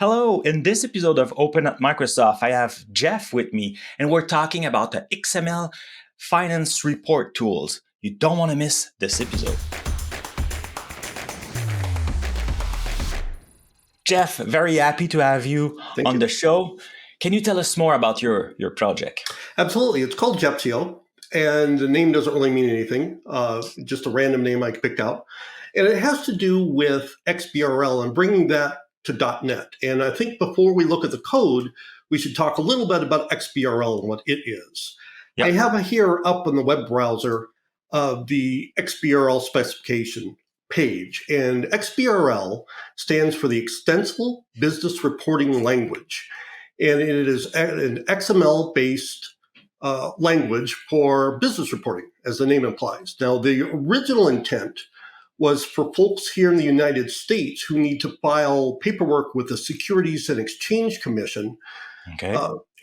Hello, in this episode of Open at Microsoft, I have Jeff with me, and we're talking about the XML finance report tools. You don't want to miss this episode. Jeff, very happy to have you on the show. Can you tell us more about your project? Absolutely. It's called Gepsio, and the name doesn't really mean anything, just a random name I picked out. And it has to do with XBRL and bringing that to .NET. And I think before we look at the code, we should talk a little bit about XBRL and what it is. Yep. I have here up in the web browser the XBRL specification page. And XBRL stands for the Extensible Business Reporting Language. And it is an XML-based language for business reporting, as the name implies. Now, the original intent was for folks here in the United States who need to file paperwork with the Securities and Exchange Commission,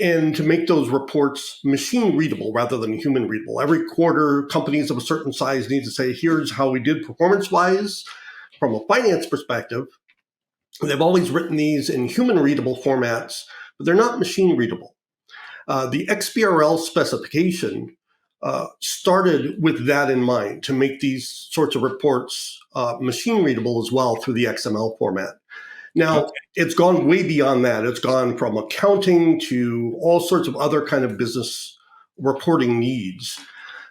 and to make those reports machine readable rather than human readable. Every quarter, companies of a certain size need to say, here's how we did performance-wise from a finance perspective. They've always written these in human readable formats, but they're not machine readable. The XBRL specification started with that in mind, to make these sorts of reports machine readable as well through the XML format. Now, It's gone way beyond that. It's gone from accounting to all sorts of other kind of business reporting needs.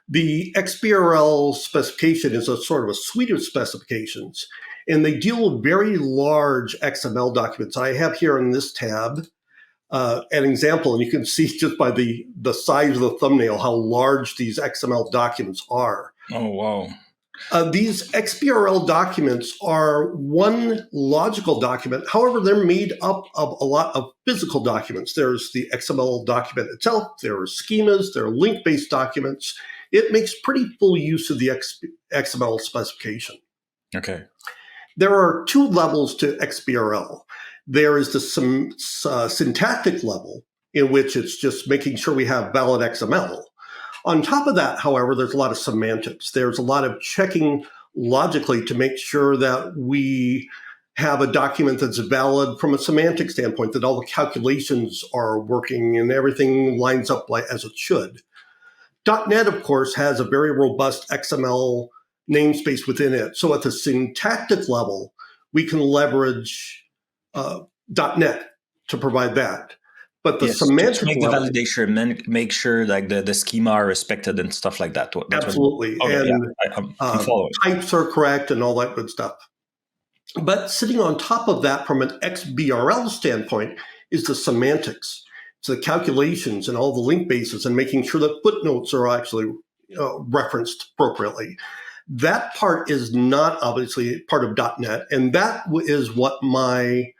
The XBRL specification is a sort of a suite of specifications, and they deal with very large XML documents. I have here in this tab an example, and you can see just by the size of the thumbnail how large these XML documents are. Oh, wow. These XBRL documents are one logical document. However, they're made up of a lot of physical documents. There's the XML document itself. There are schemas. There are link-based documents. It makes pretty full use of the XML specification. Okay. There are two levels to XBRL. There is the syntactic level, in which it's just making sure we have valid XML. On top of that, however, there's a lot of semantics. There's a lot of checking logically to make sure that we have a document that's valid from a semantic standpoint, that all the calculations are working and everything lines up as it should. .NET, of course, has a very robust XML namespace within it. So at the syntactic level, we can leverage .NET to provide that. But the semantic to make level, the validation, make sure like the schema are respected and stuff like that. Absolutely. I'm following. Types are correct and all that good stuff. But sitting on top of that from an XBRL standpoint is the semantics. It's the calculations and all the link bases and making sure that footnotes are actually referenced appropriately. That part is not obviously part of .NET, and that is what my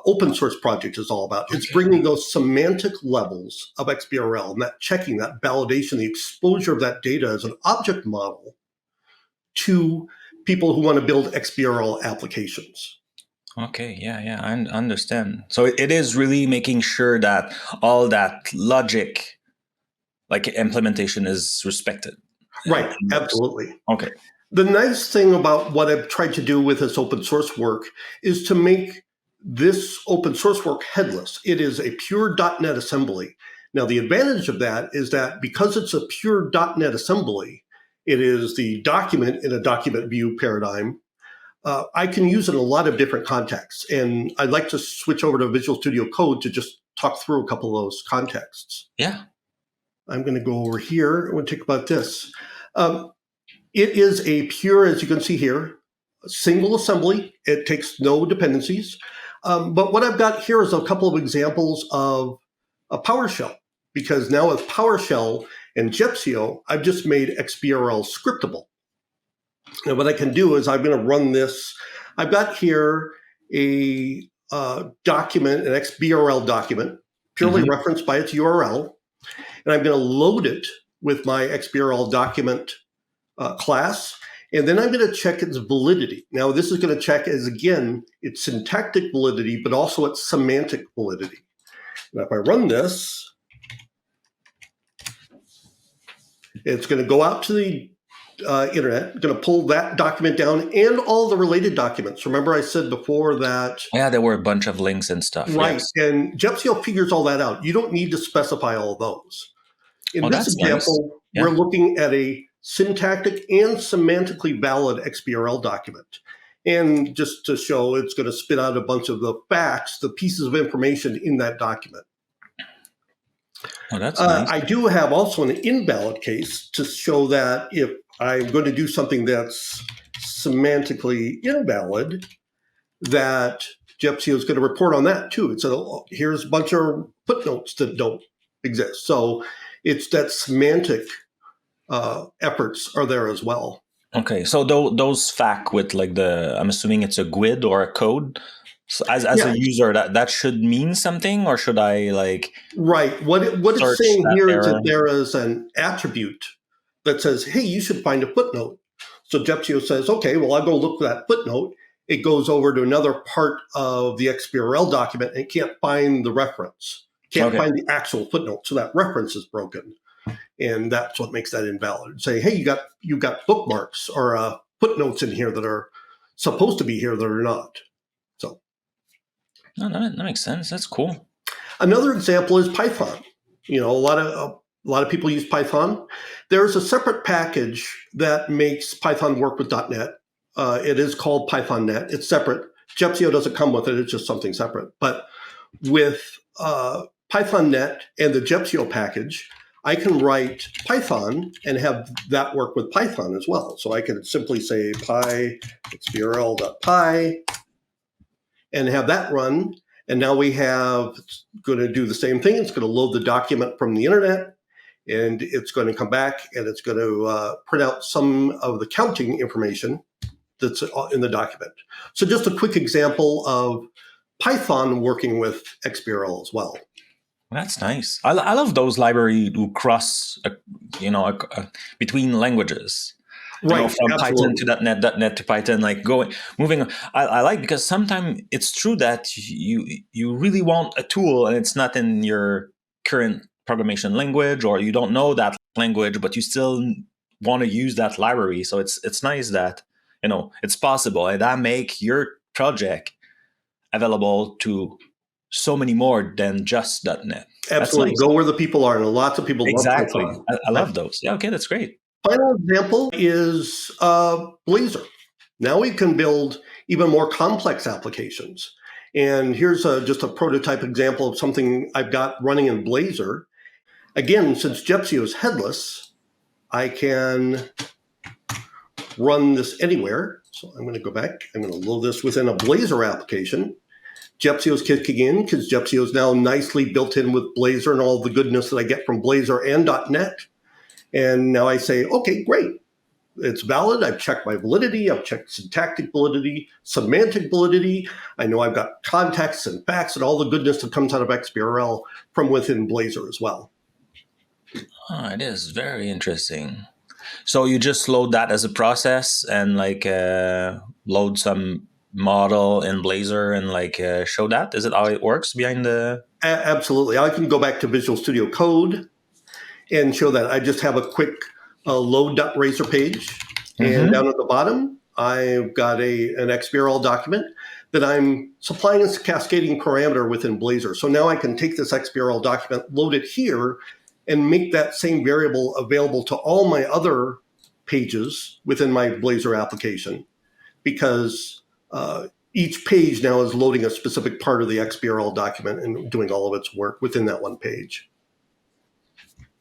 open source project is all about. It's bringing those semantic levels of XBRL and that checking, that validation, the exposure of that data as an object model to people who want to build XBRL applications. Okay, yeah, I understand. So it is really making sure that all that logic, like implementation, is respected. Right, absolutely. Okay. The nice thing about what I've tried to do with this open source work is to make this open source work headless. It is a pure .NET assembly. Now, the advantage of that is that because it's a pure .NET assembly, it is the document in a document view paradigm. I can use it in a lot of different contexts. And I'd like to switch over to Visual Studio Code to just talk through a couple of those contexts. Yeah. I'm going to go over here and we'll talk about this. It is a pure, as you can see here, single assembly. It takes no dependencies. But what I've got here is a couple of examples of a PowerShell, because now with PowerShell and Gepsio, I've just made XBRL scriptable. And what I can do is I'm going to run this. I've got here a document, an XBRL document, purely referenced by its URL. And I'm going to load it with my XBRL document class. And then I'm going to check its validity. Now, this is going to check as, again, its syntactic validity, but also its semantic validity. Now, if I run this, it's going to go out to the internet, going to pull that document down and all the related documents. Remember I said before that, Yeah, there were a bunch of links and stuff. right, Yes. and Gepsio figures all that out. You don't need to specify all of those. In Oh, this that's nice. example, we're Yeah. looking at a syntactic and semantically valid XBRL document. And just to show, it's going to spit out a bunch of the facts, the pieces of information in that document. Oh, that's nice. I do have also an invalid case to show that if I'm going to do something that's semantically invalid, that Gepsio is going to report on that too. It's here's a bunch of footnotes that don't exist. So it's that semantic efforts are there as well. Okay, so those fact with like I'm assuming it's a GUID or a code. So as Yeah. a user, that should mean something, or should I like Right. What it's search saying that here is error? that there is an attribute that says, hey, you should find a footnote. So Gepsio says, okay, well, I'll go look for that footnote. It goes over to another part of the XBRL document and it can't find the reference, can't Okay. find the actual footnote. So that reference is broken. And that's what makes that invalid. Say, hey, you got bookmarks or footnotes in here that are supposed to be here that are not. So No, that makes sense. That's cool. another example is Python. You know, a lot of people use Python. There's a separate package that makes Python work with .NET. It is called PythonNet. It's separate. Gepsio doesn't come with it. It's just something separate. But with PythonNet and the Gepsio package, I can write Python and have that work with Python as well. So I can simply say py xbrl.py and have that run. And now it's going to do the same thing. It's going to load the document from the internet, and it's going to come back and it's going to print out some of the counting information that's in the document. So just a quick example of Python working with XBRL as well. That's nice. I love those libraries who cross, between languages. Right, From absolutely. Python to .NET to Python, like moving. I like because sometimes it's true that you really want a tool and it's not in your current programmation language, or you don't know that language, but you still want to use that library. So it's nice that it's possible, and that make your project available to so many more than just .NET. That's Absolutely. nice. Go where the people are. And lots of people love Exactly. Python. I love those. Yeah. Okay, that's great. Final example is Blazor. Now we can build even more complex applications. And here's just a prototype example of something I've got running in Blazor. Again, since Gepsio is headless, I can run this anywhere. So I'm going to go back. I'm going to load this within a Blazor application. Gepsio is kicking in because Gepsio is now nicely built in with Blazor and all the goodness that I get from Blazor and .NET. And now I say, okay, great. It's valid. I've checked my validity. I've checked syntactic validity, semantic validity. I know I've got context and facts and all the goodness that comes out of XBRL from within Blazor as well. Oh, it is very interesting. So you just load that as a process and load some model in Blazor and show that? Is it how it works behind the? Absolutely. I can go back to Visual Studio Code and show that. I just have a quick load.razor page. And down at the bottom, I've got an XBRL document that I'm supplying as a cascading parameter within Blazor. So now I can take this XBRL document, load it here, and make that same variable available to all my other pages within my Blazor application, because each page now is loading a specific part of the XBRL document and doing all of its work within that one page.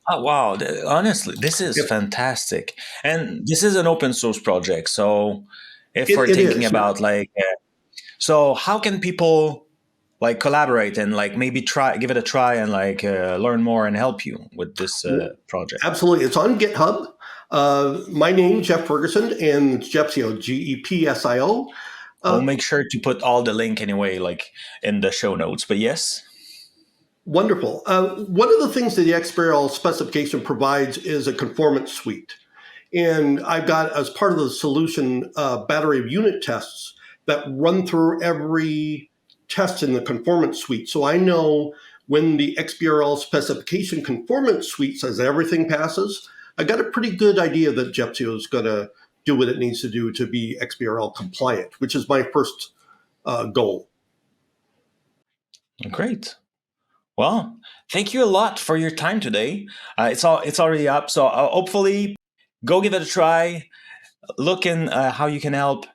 Oh, wow. Honestly, this is fantastic. And this is an open source project. So if we're thinking about so how can people collaborate and maybe give it a try and learn more and help you with this project? Absolutely. It's on GitHub. My name, Jeff Ferguson, and it's Gepsio, Gepsio. We'll make sure to put all the link anyway, in the show notes. But yes. Wonderful. One of the things that the XBRL specification provides is a conformance suite. And I've got, as part of the solution, battery of unit tests that run through every test in the conformance suite. So I know when the XBRL specification conformance suite says everything passes, I got a pretty good idea that Gepsio is going to do what it needs to do to be XBRL compliant, which is my first goal. Great. Well, thank you a lot for your time today. It's already up, so hopefully go give it a try. Look in how you can help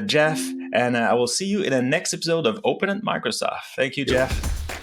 Jeff, and I will see you in the next episode of Open at Microsoft. Thank you, Jeff.